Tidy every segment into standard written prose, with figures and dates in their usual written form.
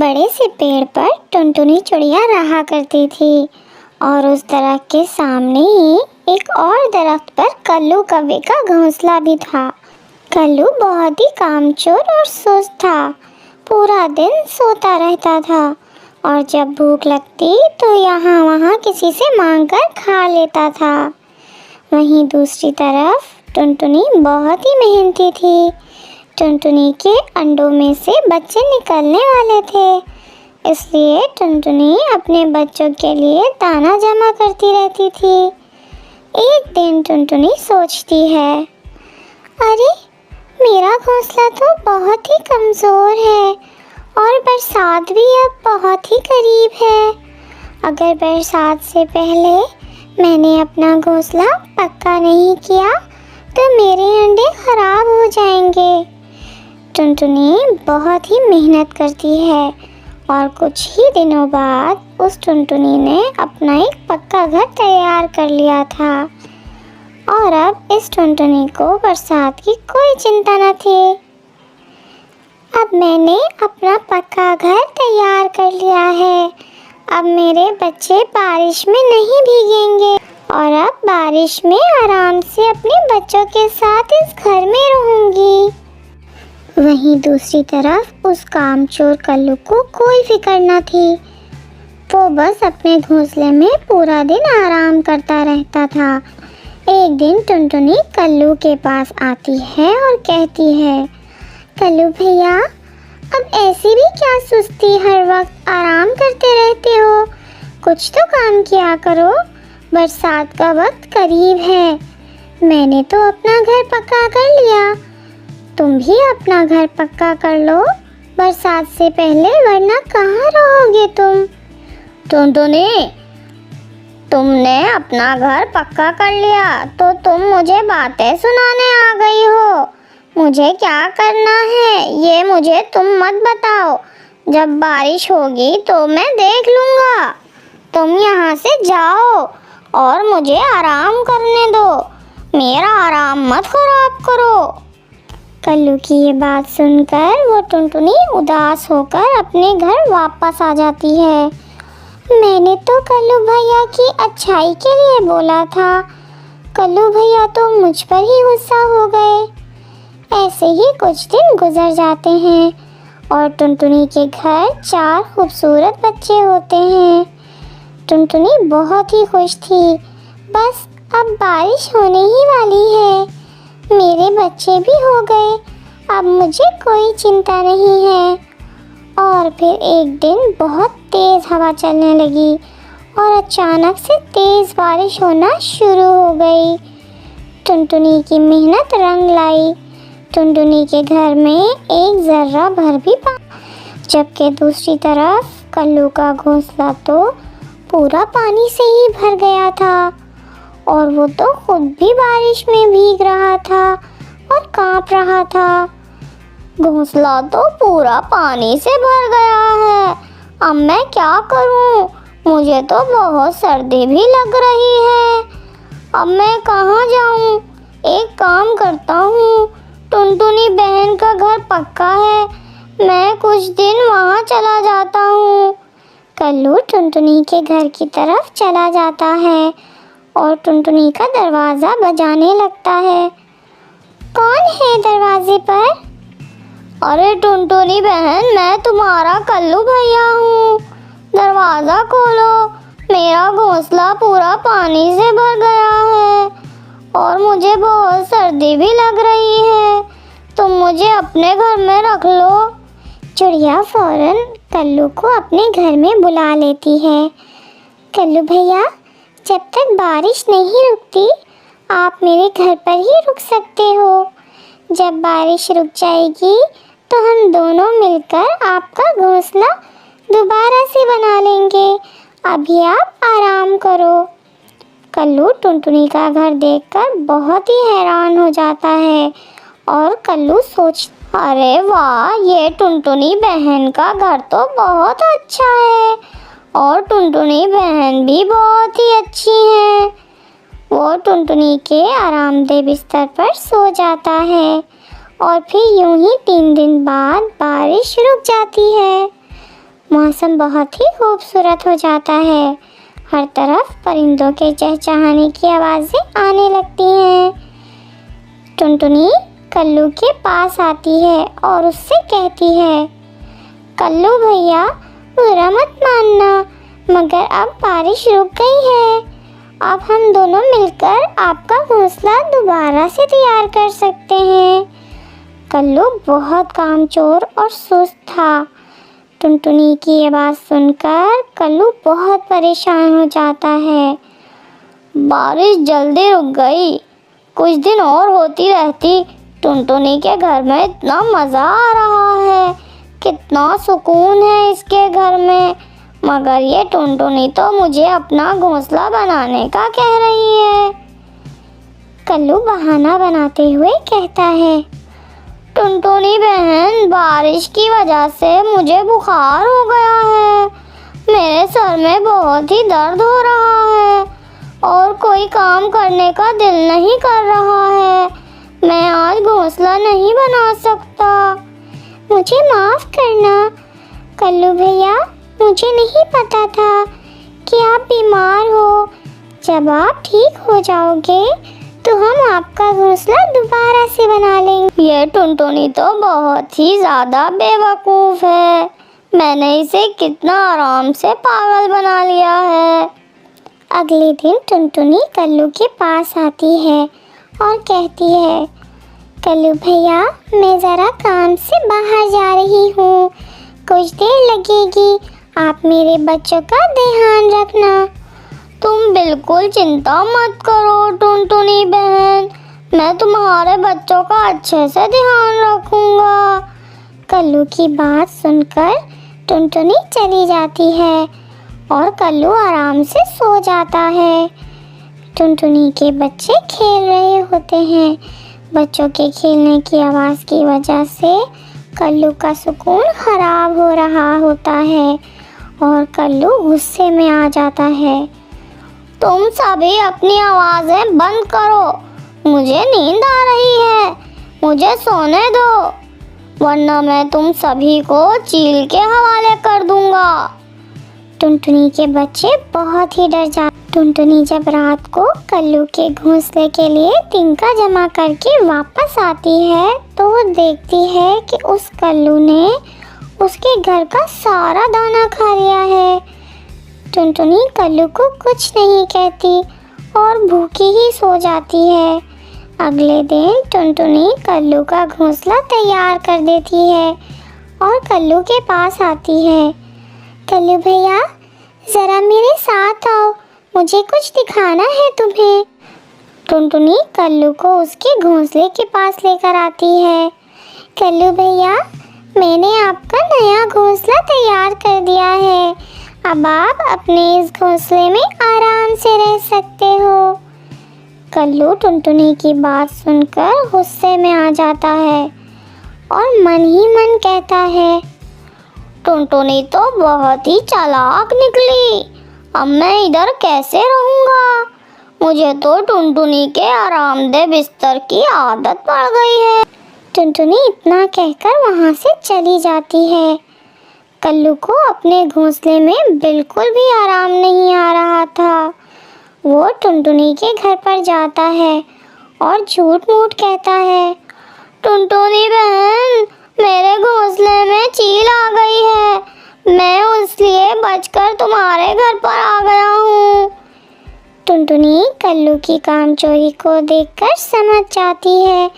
बड़े से पेड़ पर टुनटुनी चिड़िया रहा करती थी और उस दरख्त के सामने ही एक और दरख्त पर कल्लू कौवे का घोंसला भी था। कल्लू बहुत ही कामचोर और सुस्त था। पूरा दिन सोता रहता था और जब भूख लगती तो यहाँ वहाँ किसी से मांगकर खा लेता था। वहीं दूसरी तरफ टुनटुनी बहुत ही मेहनती थी। टुनटुनी के अंडों में से बच्चे निकलने वाले थे, इसलिए टुनटुनी अपने बच्चों के लिए दाना जमा करती रहती थी। एक दिन टुनटुनी सोचती है, अरे मेरा घोंसला तो बहुत ही कमज़ोर है और बरसात भी अब बहुत ही करीब है। अगर बरसात से पहले मैंने अपना घोंसला पक्का नहीं किया तो मेरे अंडे खराब हो जाएंगे। टुनटुनी बहुत ही मेहनत करती है और कुछ ही दिनों बाद उस टुनटुनी ने अपना एक पक्का घर तैयार कर लिया था और अब इस टुनटुनी को बरसात की कोई चिंता न थी। अब मैंने अपना पक्का घर तैयार कर लिया है। अब मेरे बच्चे बारिश में नहीं भीगेंगे और अब बारिश में आराम से अपने बच्चों के साथ इस घर में रहूंगी। वहीं दूसरी तरफ उस कामचोर कल्लू को कोई फिक्र न थी। वो बस अपने घोंसले में पूरा दिन आराम करता रहता था। एक दिन टुनटुनी कल्लू के पास आती है और कहती है, कल्लू भैया, अब ऐसी भी क्या सुस्ती हर वक्त आराम करते रहते हो? कुछ तो काम किया करो, बरसात का वक्त करीब है। मैंने तो अपना घर पक्का कर लिया, तुम भी अपना घर पक्का कर लो बरसात से पहले, वरना कहाँ रहोगे तुम? टुनटुनी, तुमने अपना घर पक्का कर लिया तो तुम मुझे बातें सुनाने आ गई हो। मुझे क्या करना है ये मुझे तुम मत बताओ। जब बारिश होगी तो मैं देख लूँगा। तुम यहाँ से जाओ और मुझे आराम करने दो। मेरा आराम मत खराब करो। कल्लू की ये बात सुनकर वो टुनटुनी उदास होकर अपने घर वापस आ जाती है। मैंने तो कल्लू भैया की अच्छाई के लिए बोला था, कल्लू भैया तो मुझ पर ही गुस्सा हो गए। ऐसे ही कुछ दिन गुजर जाते हैं और टुनटुनी के घर 4 खूबसूरत बच्चे होते हैं। टुनटुनी बहुत ही खुश थी। बस अब बारिश होने ही वाली है। मेरे बच्चे भी हो गए, अब मुझे कोई चिंता नहीं है। और फिर एक दिन बहुत तेज़ हवा चलने लगी और अचानक से तेज़ बारिश होना शुरू हो गई। टुनटुनी की मेहनत रंग लाई। टुनटुनी के घर में एक ज़र्रा भर भी जबकि दूसरी तरफ कल्लू का घोंसला तो पूरा पानी से ही भर गया था और वो तो खुद भी बारिश में भीग रहा था और कांप रहा था। घोंसला तो पूरा पानी से भर गया है। अब मैं क्या करूं? मुझे तो बहुत सर्दी भी लग रही है। अब मैं कहाँ जाऊं? एक काम करता हूँ, टुनटुनी बहन का घर पक्का है, मैं कुछ दिन वहाँ चला जाता हूँ। कल्लू टुनटुनी के घर की तरफ चला जाता है और टुनटुनी का दरवाज़ा बजाने लगता है। कौन है दरवाजे पर? अरे टुनटुनी बहन, मैं तुम्हारा कल्लू भैया हूँ, दरवाज़ा खोलो। मेरा घोंसला पूरा पानी से भर गया है और मुझे बहुत सर्दी भी लग रही है। तुम मुझे अपने घर में रख लो। चिड़िया फौरन कल्लू को अपने घर में बुला लेती है। कल्लू भैया, जब तक बारिश नहीं रुकती आप मेरे घर पर ही रुक सकते हो। जब बारिश रुक जाएगी तो हम दोनों मिलकर आपका घोंसला दोबारा से बना लेंगे। अभी आप आराम करो। कल्लू टुनटुनी का घर देखकर बहुत ही हैरान हो जाता है और कल्लू अरे वाह, ये टुनटुनी बहन का घर तो बहुत अच्छा है और टुनटुनी बहन भी बहुत ही अच्छी है। वो टुनटुनी के आरामदेह बिस्तर पर सो जाता है और फिर यूं ही 3 दिन बाद बारिश रुक जाती है। मौसम बहुत ही खूबसूरत हो जाता है। हर तरफ परिंदों के चहचहाने की आवाज़ें आने लगती हैं। टुनटुनी कल्लू के पास आती है और उससे कहती है, कल्लू भैया, बुरा मत मानना, मगर अब बारिश रुक गई है। अब हम दोनों मिलकर आपका घोंसला दोबारा से तैयार कर सकते हैं। कल्लू बहुत कामचोर और सुस्त था। टुनटुनी की ये बात सुनकर कल्लू बहुत परेशान हो जाता है। बारिश जल्दी रुक गई, कुछ दिन और होती रहती। टुनटुनी के घर में इतना मज़ा आ रहा है, कितना सुकून है इसके घर में, मगर ये टुनटुनी तो मुझे अपना घोंसला बनाने का कह रही है। कल्लू बहाना बनाते हुए कहता है, टुनटुनी बहन, बारिश की वजह से मुझे बुखार हो गया है। मेरे सर में बहुत ही दर्द हो रहा है और कोई काम करने का दिल नहीं कर रहा है। मैं आज घोंसला नहीं बना सकता। मुझे माफ़ करना कल्लू भैया, मुझे नहीं पता था कि आप बीमार हो। जब आप ठीक हो जाओगे तो हम आपका घोंसला दोबारा से बना लेंगे। ये टुनटुनी तो बहुत ही ज़्यादा बेवकूफ़ है। मैंने इसे कितना आराम से पागल बना लिया है। अगले दिन टुनटुनी कल्लू के पास आती है और कहती है, कल्लू भैया, मैं ज़रा काम से बाहर जा रही हूँ, कुछ देर लगेगी। आप मेरे बच्चों का ध्यान रखना। तुम बिल्कुल चिंता मत करो टुनटुनी बहन, मैं तुम्हारे बच्चों का अच्छे से ध्यान रखूँगा। कल्लू की बात सुनकर टुनटुनी चली जाती है और कल्लू आराम से सो जाता है। टुनटुनी के बच्चे खेल रहे होते हैं। बच्चों के खेलने की आवाज़ की वजह से कल्लू का सुकून खराब हो रहा होता है और कल्लू गुस्से में आ जाता है। तुम सभी अपनी आवाज़ें बंद करो, मुझे नींद आ रही है, मुझे सोने दो, वरना मैं तुम सभी को चील के हवाले कर दूंगा। टुनटुनी के बच्चे बहुत ही डर जाते। टुनटुनी जब रात को कल्लू के घोंसले के लिए तिनका जमा करके वापस आती है तो वो देखती है कि उस कल्लू ने उसके घर का सारा दाना खा लिया है। टुनटुनी कल्लू को कुछ नहीं कहती और भूखी ही सो जाती है। अगले दिन टुनटुनी कल्लू का घोंसला तैयार कर देती है और कल्लू के पास आती है। कल्लू भैया, ज़रा मेरे साथ आओ, मुझे कुछ दिखाना है तुम्हें। टुनटुनी कल्लू को उसके घोंसले के पास लेकर आती है। कल्लू भैया, मैंने आपका नया घोंसला तैयार कर दिया है। अब आप अपने इस घोंसले में आराम से रह सकते हो। कल्लू टुनटुनी की बात सुनकर गुस्से में आ जाता है और मन ही मन कहता है, टुनटुनी तो बहुत ही चालाक निकली, अब मैं इधर कैसे रहूँगा। मुझे तो टुनटुनी के आरामदेह बिस्तर की आदत पड़ गई है। टुनटुनी इतना कहकर वहाँ से चली जाती है। कल्लू को अपने घोंसले में बिल्कुल भी आराम नहीं आ रहा था। वो टुनटुनी के घर पर जाता है और झूठ मूठ कहता है, टुनटुनी बहन, मेरे घोंसले में चील आ गई है, मैं इसलिए बचकर तुम्हारे घर पर आ गया हूँ। टुनटुनी कल्लू की कामचोरी को देखकर समझ जाती है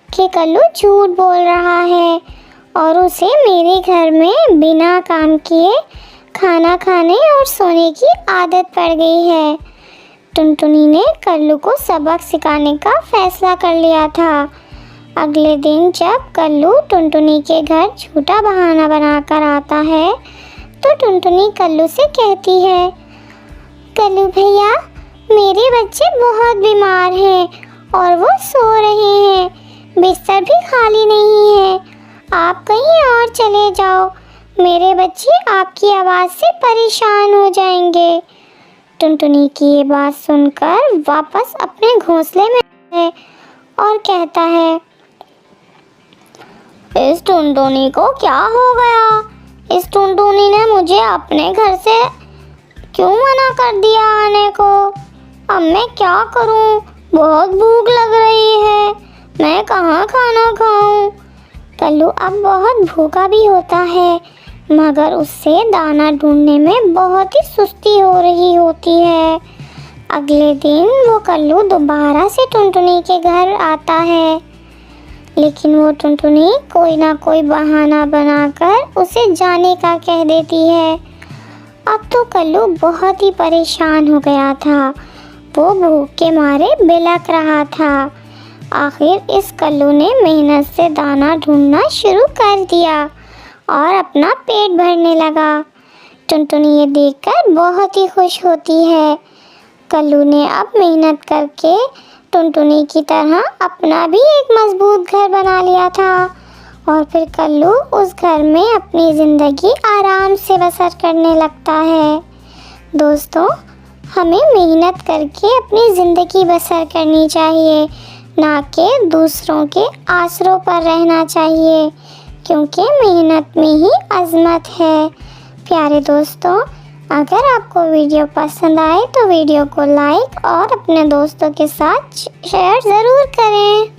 कि कल्लू झूठ बोल रहा है और उसे मेरे घर में बिना काम किए खाना खाने और सोने की आदत पड़ गई है। टुनटुनी ने कल्लू को सबक सिखाने का फैसला कर लिया था। अगले दिन जब कल्लू टुनटुनी के घर झूठा बहाना बनाकर आता है तो टुनटुनी कल्लू से कहती है, कल्लू भैया, मेरे बच्चे बहुत बीमार हैं और वो सो रहे हैं, बिस्तर भी खाली नहीं है, आप कहीं और चले जाओ, मेरे बच्चे आपकी आवाज़ से परेशान हो जाएंगे। टुनटुनी की ये बात सुनकर वापस अपने घोंसले में है और कहता है, इस टुनटुनी को क्या हो गया, इस टुनटुनी ने मुझे अपने घर से क्यों मना कर दिया आने को। अब मैं क्या करूं? बहुत भूख लग रही है, मैं कहाँ खाना खाऊं। कल्लू अब बहुत भूखा भी होता है, मगर उससे दाना ढूंढने में बहुत ही सुस्ती हो रही होती है। अगले दिन वो कल्लू दोबारा से टुनटुनी के घर आता है, लेकिन वो टुनटुनी कोई ना कोई बहाना बनाकर उसे जाने का कह देती है। अब तो कल्लू बहुत ही परेशान हो गया था, वो भूख के मारे बिलख रहा था। आखिर इस कल्लू ने मेहनत से दाना ढूंढना शुरू कर दिया और अपना पेट भरने लगा। टुनटुनी ये देखकर बहुत ही खुश होती है। कल्लू ने अब मेहनत करके टुनटुनी की तरह अपना भी एक मजबूत घर बना लिया था और फिर कल्लू उस घर में अपनी ज़िंदगी आराम से बसर करने लगता है। दोस्तों, हमें मेहनत करके अपनी ज़िंदगी बसर करनी चाहिए, ना कि दूसरों के आसरों पर रहना चाहिए, क्योंकि मेहनत में ही अज़मत है। प्यारे दोस्तों, अगर आपको वीडियो पसंद आए तो वीडियो को लाइक और अपने दोस्तों के साथ शेयर ज़रूर करें।